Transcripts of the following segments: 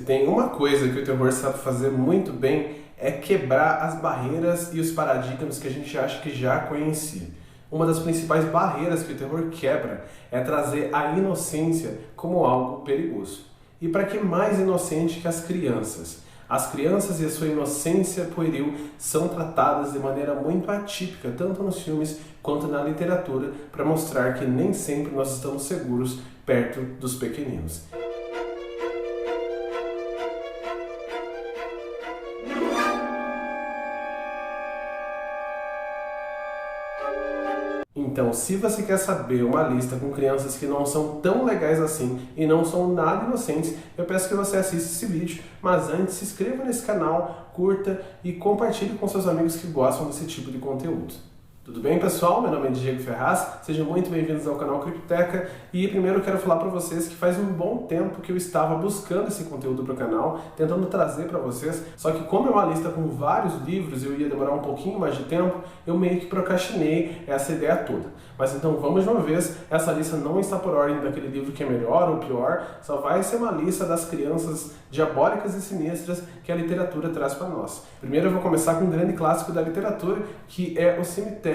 tem uma coisa que o terror sabe fazer muito bem, é quebrar as barreiras e os paradigmas que a gente acha que já conhecia. Uma das principais barreiras que o terror quebra é trazer a inocência como algo perigoso. E para que mais inocente que as crianças? As crianças e a sua inocência pueril são tratadas de maneira muito atípica, tanto nos filmes quanto na literatura, para mostrar que nem sempre nós estamos seguros perto dos pequeninos. Então, se você quer saber uma lista com crianças que não são tão legais assim e não são nada inocentes, eu peço que você assista esse vídeo, mas antes se inscreva nesse canal, curta e compartilhe com seus amigos que gostam desse tipo de conteúdo. Tudo bem, pessoal? Meu nome é Diego Ferraz, sejam muito bem-vindos ao canal Criptoteca e primeiro eu quero falar para vocês que faz um bom tempo que eu estava buscando esse conteúdo para o canal, tentando trazer para vocês, só que como é uma lista com vários livros e eu ia demorar um pouquinho mais de tempo, eu meio que procrastinei essa ideia toda. Mas então vamos de uma vez, essa lista não está por ordem daquele livro que é melhor ou pior, só vai ser uma lista das crianças diabólicas e sinistras que a literatura traz para nós. Primeiro eu vou começar com um grande clássico da literatura, que é O Cemitério,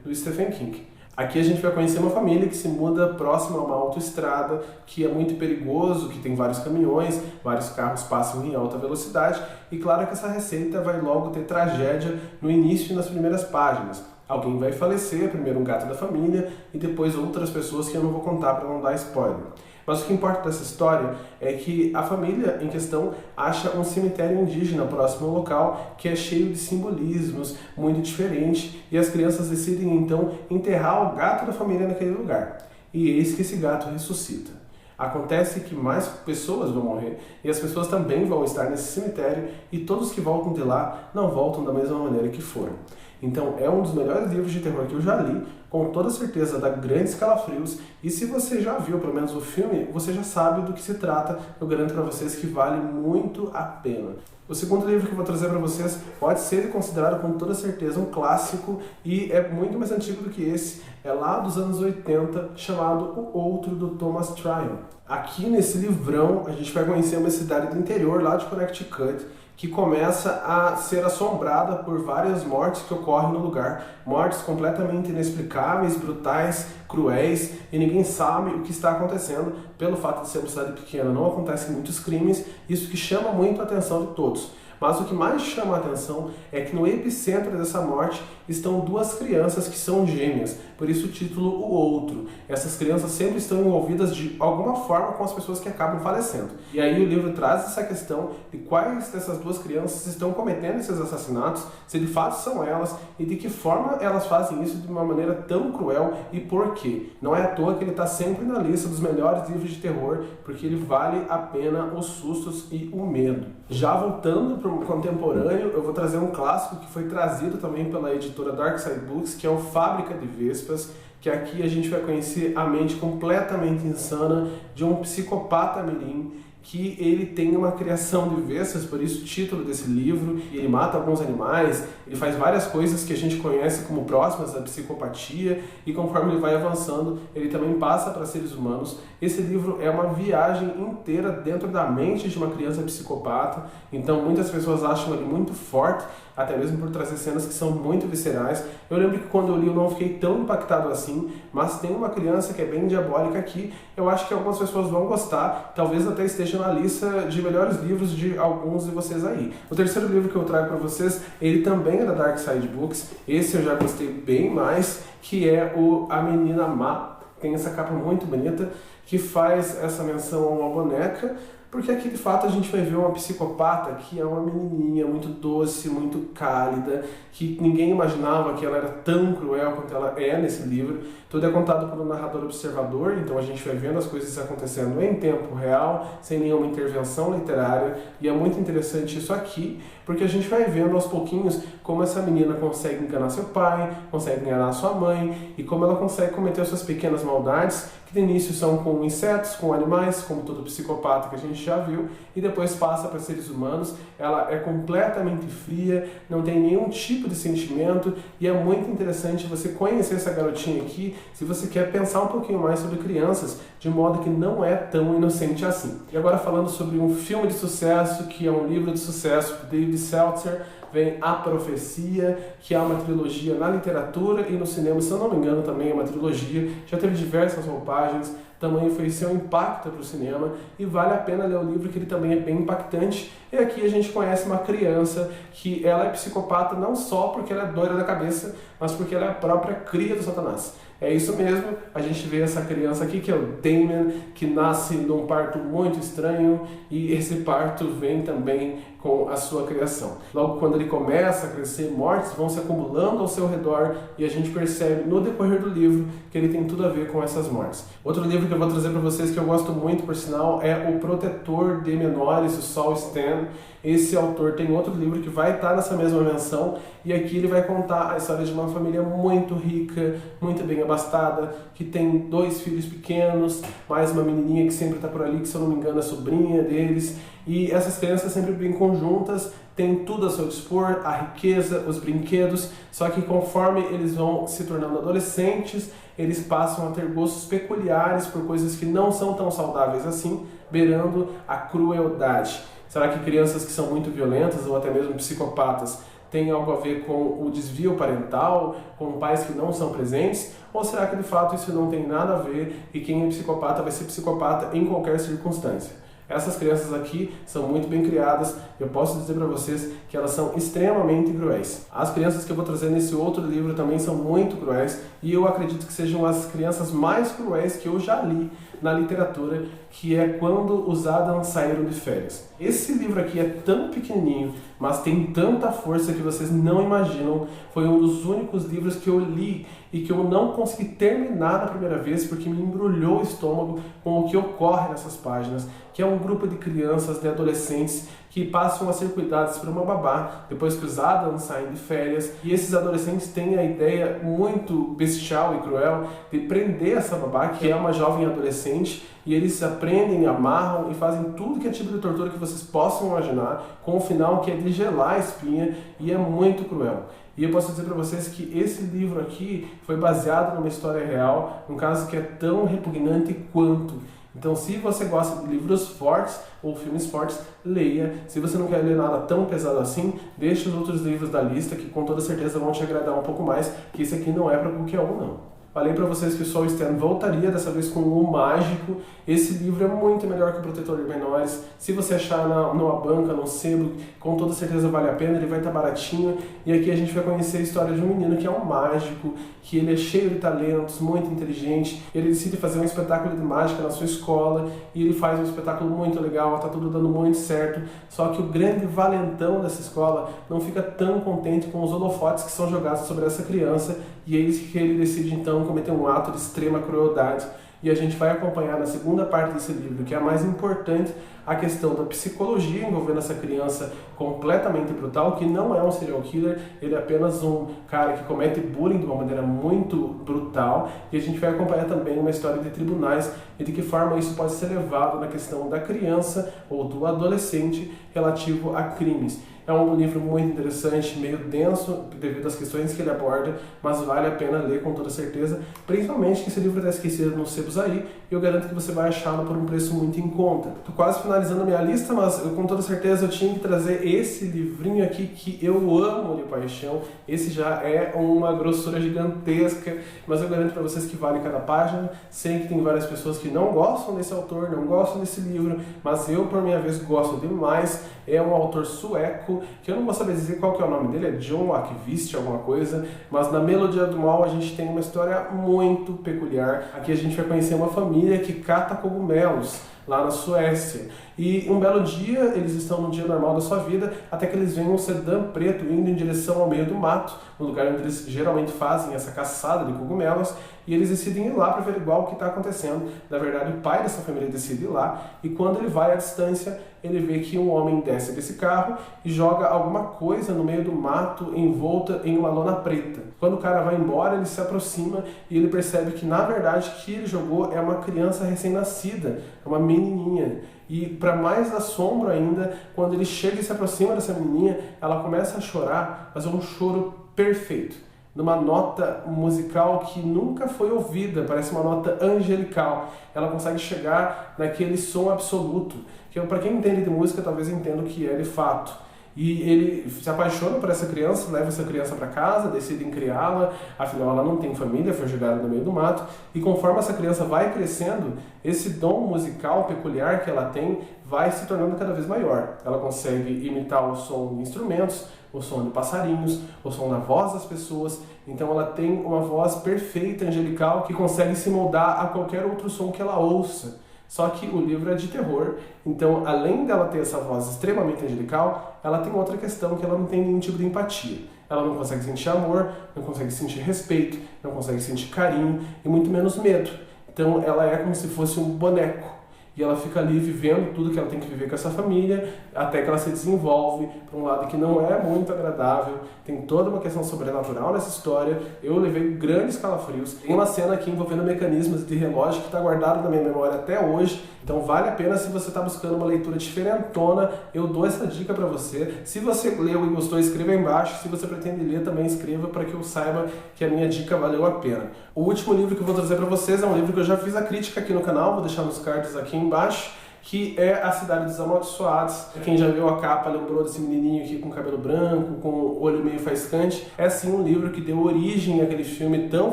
do Stephen King. Aqui a gente vai conhecer uma família que se muda próximo a uma autoestrada, que é muito perigoso, que tem vários caminhões, vários carros passam em alta velocidade, e claro que essa receita vai logo ter tragédia no início e nas primeiras páginas. Alguém vai falecer, primeiro um gato da família, e depois outras pessoas que eu não vou contar para não dar spoiler. Mas o que importa dessa história é que a família em questão acha um cemitério indígena próximo ao local que é cheio de simbolismos, muito diferente, e as crianças decidem então enterrar o gato da família naquele lugar. E eis que esse gato ressuscita. Acontece que mais pessoas vão morrer e as pessoas também vão estar nesse cemitério e todos que voltam de lá não voltam da mesma maneira que foram. Então é um dos melhores livros de terror que eu já li, com toda certeza dá grandes calafrios, e se você já viu pelo menos o filme, você já sabe do que se trata, eu garanto para vocês que vale muito a pena. O segundo livro que eu vou trazer para vocês pode ser considerado com toda certeza um clássico e é muito mais antigo do que esse, é lá dos anos 80, chamado O Outro, do Thomas Tryon. Aqui nesse livrão a gente vai conhecer uma cidade do interior lá de Connecticut, que começa a ser assombrada por várias mortes que ocorrem no lugar. Mortes completamente inexplicáveis, brutais, cruéis, e ninguém sabe o que está acontecendo. Pelo fato de ser uma cidade pequena, não acontecem muitos crimes, isso que chama muito a atenção de todos. Mas o que mais chama a atenção é que no epicentro dessa morte estão duas crianças que são gêmeas, por isso o título O Outro. Essas crianças sempre estão envolvidas de alguma forma com as pessoas que acabam falecendo. E aí o livro traz essa questão de quais dessas duas crianças estão cometendo esses assassinatos, se de fato são elas e de que forma elas fazem isso de uma maneira tão cruel e por quê. Não é à toa que ele está sempre na lista dos melhores livros de terror, porque ele vale a pena os sustos e o medo. Já voltando para o contemporâneo, eu vou trazer um clássico que foi trazido também pela editora Dark Side Books, que é o Fábrica de Vespas, que aqui a gente vai conhecer a mente completamente insana de um psicopata mirim, que ele tem uma criação de vespas, por isso o título desse livro, ele mata alguns animais, ele faz várias coisas que a gente conhece como próximas à psicopatia, e conforme ele vai avançando, ele também passa para seres humanos. Esse livro é uma viagem inteira dentro da mente de uma criança psicopata, então muitas pessoas acham ele muito forte, até mesmo por trazer cenas que são muito viscerais. Eu lembro que quando eu li eu não fiquei tão impactado assim, mas tem uma criança que é bem diabólica aqui, eu acho que algumas pessoas vão gostar, talvez até esteja na lista de melhores livros de alguns de vocês aí. O terceiro livro que eu trago para vocês, ele também é da Dark Side Books, esse eu já gostei bem mais, que é o A Menina Má. Tem essa capa muito bonita, que faz essa menção a uma boneca, porque aqui de fato a gente vai ver uma psicopata que é uma menininha muito doce, muito cálida, que ninguém imaginava que ela era tão cruel quanto ela é nesse livro. Tudo é contado por um narrador observador, então a gente vai vendo as coisas acontecendo em tempo real, sem nenhuma intervenção literária, e é muito interessante isso aqui, porque a gente vai vendo aos pouquinhos como essa menina consegue enganar seu pai, consegue enganar sua mãe, e como ela consegue cometer suas pequenas maldades, que de início são com insetos, com animais, como todo psicopata que a gente já viu, e depois passa para seres humanos. Ela é completamente fria, não tem nenhum tipo de sentimento, e é muito interessante você conhecer essa garotinha aqui se você quer pensar um pouquinho mais sobre crianças, de modo que não é tão inocente assim. E agora falando sobre um filme de sucesso, que é um livro de sucesso de David Seltzer, vem A Profecia, que é uma trilogia na literatura e no cinema, se eu não me engano também é uma trilogia, já teve diversas roupagens, tamanho foi seu impacto para o cinema, e vale a pena ler o livro, que ele também é bem impactante. E aqui a gente conhece uma criança que ela é psicopata não só porque ela é doida da cabeça, mas porque ela é a própria cria do Satanás. É isso mesmo, a gente vê essa criança aqui, que é o Damien, que nasce num parto muito estranho, e esse parto vem também com a sua criação. Logo quando ele começa a crescer, mortes vão se acumulando ao seu redor, e a gente percebe no decorrer do livro que ele tem tudo a ver com essas mortes. Outro livro que eu vou trazer para vocês, que eu gosto muito, por sinal, é O Protetor de Menores, o Saul Stan. Esse autor tem outro livro que vai estar nessa mesma menção, e aqui ele vai contar a história de uma família muito rica, muito bem abastada, que tem 2 filhos pequenos, mais uma menininha que sempre está por ali, que se eu não me engano é sobrinha deles, e essas crianças sempre brincam juntas, tem tudo a seu dispor, a riqueza, os brinquedos, só que conforme eles vão se tornando adolescentes, eles passam a ter gostos peculiares por coisas que não são tão saudáveis assim, beirando a crueldade. Será que crianças que são muito violentas ou até mesmo psicopatas têm algo a ver com o desvio parental, com pais que não são presentes? Ou será que de fato isso não tem nada a ver e quem é psicopata vai ser psicopata em qualquer circunstância? Essas crianças aqui são muito bem criadas, eu posso dizer para vocês que elas são extremamente cruéis. As crianças que eu vou trazer nesse outro livro também são muito cruéis, e eu acredito que sejam as crianças mais cruéis que eu já li na literatura, que é Quando os Adams Saíram de Férias. Esse livro aqui é tão pequenininho, mas tem tanta força que vocês não imaginam. Foi um dos únicos livros que eu li e que eu não consegui terminar na primeira vez, porque me embrulhou o estômago com o que ocorre nessas páginas, que é um grupo de crianças, de adolescentes, que passam a ser cuidados por uma babá, depois que os Adams saem de férias, e esses adolescentes têm a ideia muito bestial e cruel de prender essa babá, que é uma jovem adolescente, e eles aprendem, amarram e fazem tudo que é tipo de tortura que vocês possam imaginar, com o final que é de gelar a espinha, e é muito cruel. E eu posso dizer para vocês que esse livro aqui foi baseado numa história real, um caso que é tão repugnante quanto. Então, se você gosta de livros fortes ou filmes fortes, leia. Se você não quer ler nada tão pesado assim, deixe os outros livros da lista, que com toda certeza vão te agradar um pouco mais, que esse aqui não é para qualquer um, não. Falei para vocês que o Saul Stan voltaria, dessa vez com o Mágico. Esse livro é muito melhor que o Protetor de Menores. Se você achar numa banca, num sebo, com toda certeza vale a pena, ele vai estar baratinho. E aqui a gente vai conhecer a história de um menino que é um mágico, que ele é cheio de talentos, muito inteligente. Ele decide fazer um espetáculo de mágica na sua escola, e ele faz um espetáculo muito legal, tá tudo dando muito certo. Só que o grande valentão dessa escola não fica tão contente com os holofotes que são jogados sobre essa criança, e é isso que ele decide então cometer um ato de extrema crueldade. E a gente vai acompanhar na segunda parte desse livro, que é a mais importante, a questão da psicologia envolvendo essa criança completamente brutal, que não é um serial killer, ele é apenas um cara que comete bullying de uma maneira muito brutal, e a gente vai acompanhar também uma história de tribunais e de que forma isso pode ser levado na questão da criança ou do adolescente relativo a crimes. É um livro muito interessante, meio denso devido às questões que ele aborda, mas vale a pena ler com toda certeza, principalmente que esse livro está esquecido nos sebos aí, e eu garanto que você vai achá-lo por um preço muito em conta. Estou quase finalizando a minha lista, mas com toda certeza eu tinha que trazer esse livrinho aqui que eu amo de paixão. Esse já é uma grossura gigantesca, mas eu garanto para vocês que vale cada página. Sei que tem várias pessoas que não gostam desse autor, não gostam desse livro, mas eu, por minha vez, gosto demais. É um autor sueco, que eu não vou saber dizer qual que é o nome dele, é John Akvist, alguma coisa, mas na Melodia do Mal a gente tem uma história muito peculiar. Aqui a gente vai conhecer uma família que cata cogumelos lá na Suécia. E um belo dia, eles estão no dia normal da sua vida, até que eles veem um sedã preto indo em direção ao meio do mato, no lugar onde eles geralmente fazem essa caçada de cogumelos, e eles decidem ir lá para averiguar o que está acontecendo. Na verdade, o pai dessa família decide ir lá, e quando ele vai à distância, ele vê que um homem desce desse carro e joga alguma coisa no meio do mato envolta em uma lona preta. Quando o cara vai embora, ele se aproxima e ele percebe que, na verdade, o que ele jogou é uma criança recém-nascida, uma menininha. E para mais assombro ainda, quando ele chega e se aproxima dessa menininha, ela começa a chorar, mas é um choro perfeito, numa nota musical que nunca foi ouvida, parece uma nota angelical. Ela consegue chegar naquele som absoluto, que para quem entende de música talvez entenda o que é de fato. E ele se apaixona por essa criança, leva essa criança para casa, decide criá-la, afinal ela não tem família, foi jogada no meio do mato, e conforme essa criança vai crescendo, esse dom musical peculiar que ela tem vai se tornando cada vez maior. Ela consegue imitar o som de instrumentos, o som de passarinhos, o som da voz das pessoas, então ela tem uma voz perfeita, angelical, que consegue se moldar a qualquer outro som que ela ouça. Só que o livro é de terror, então além dela ter essa voz extremamente angelical, ela tem outra questão, que ela não tem nenhum tipo de empatia. Ela não consegue sentir amor, não consegue sentir respeito, não consegue sentir carinho e muito menos medo. Então ela é como se fosse um boneco. E ela fica ali vivendo tudo que ela tem que viver com essa família, até que ela se desenvolve para um lado que não é muito agradável. Tem toda uma questão sobrenatural nessa história. Eu levei grandes calafrios. Tem uma cena aqui envolvendo mecanismos de relógio que está guardado na minha memória até hoje. Então vale a pena, se você está buscando uma leitura diferentona, eu dou essa dica para você. Se você leu e gostou, escreva aí embaixo. Se você pretende ler, também escreva para que eu saiba que a minha dica valeu a pena. O último livro que eu vou trazer para vocês é um livro que eu já fiz a crítica aqui no canal, vou deixar nos cards aqui embaixo, que é A Cidade dos Amaldiçoados. Quem já viu a capa lembrou desse menininho aqui com cabelo branco, com o olho meio faiscante. É sim um livro que deu origem àquele filme tão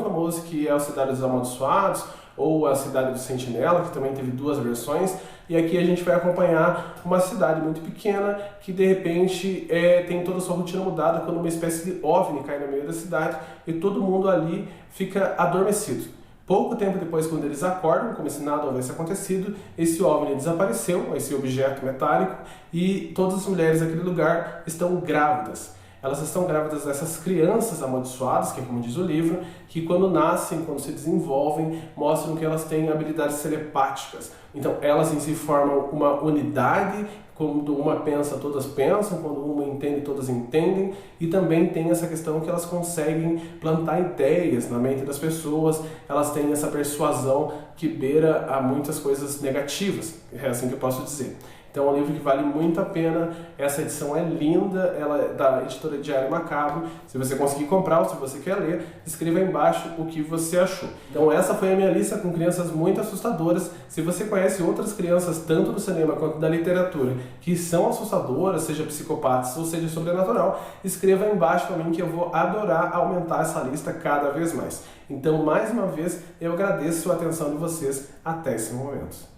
famoso que é A Cidade dos Amaldiçoados, ou A Cidade do Sentinela, que também teve duas versões. E aqui a gente vai acompanhar uma cidade muito pequena que de repente tem toda a sua rotina mudada quando uma espécie de OVNI cai no meio da cidade e todo mundo ali fica adormecido. Pouco tempo depois, quando eles acordam, como se nada houvesse acontecido, esse OVNI desapareceu, esse objeto metálico, e todas as mulheres daquele lugar estão grávidas. Elas estão grávidas dessas crianças amaldiçoadas, que é como diz o livro, que quando nascem, quando se desenvolvem, mostram que elas têm habilidades telepáticas. Então elas em si formam uma unidade, quando uma pensa, todas pensam, quando uma entende, todas entendem, e também tem essa questão que elas conseguem plantar ideias na mente das pessoas, elas têm essa persuasão que beira a muitas coisas negativas, é assim que eu posso dizer. Então é um livro que vale muito a pena, essa edição é linda, ela é da editora Diário Macabro. Se você conseguir comprar ou se você quer ler, escreva aí embaixo o que você achou. Então essa foi a minha lista com crianças muito assustadoras. Se você conhece outras crianças, tanto do cinema quanto da literatura, que são assustadoras, seja psicopatas ou seja sobrenatural, escreva aí embaixo para mim que eu vou adorar aumentar essa lista cada vez mais. Então mais uma vez eu agradeço a atenção de vocês até esse momento.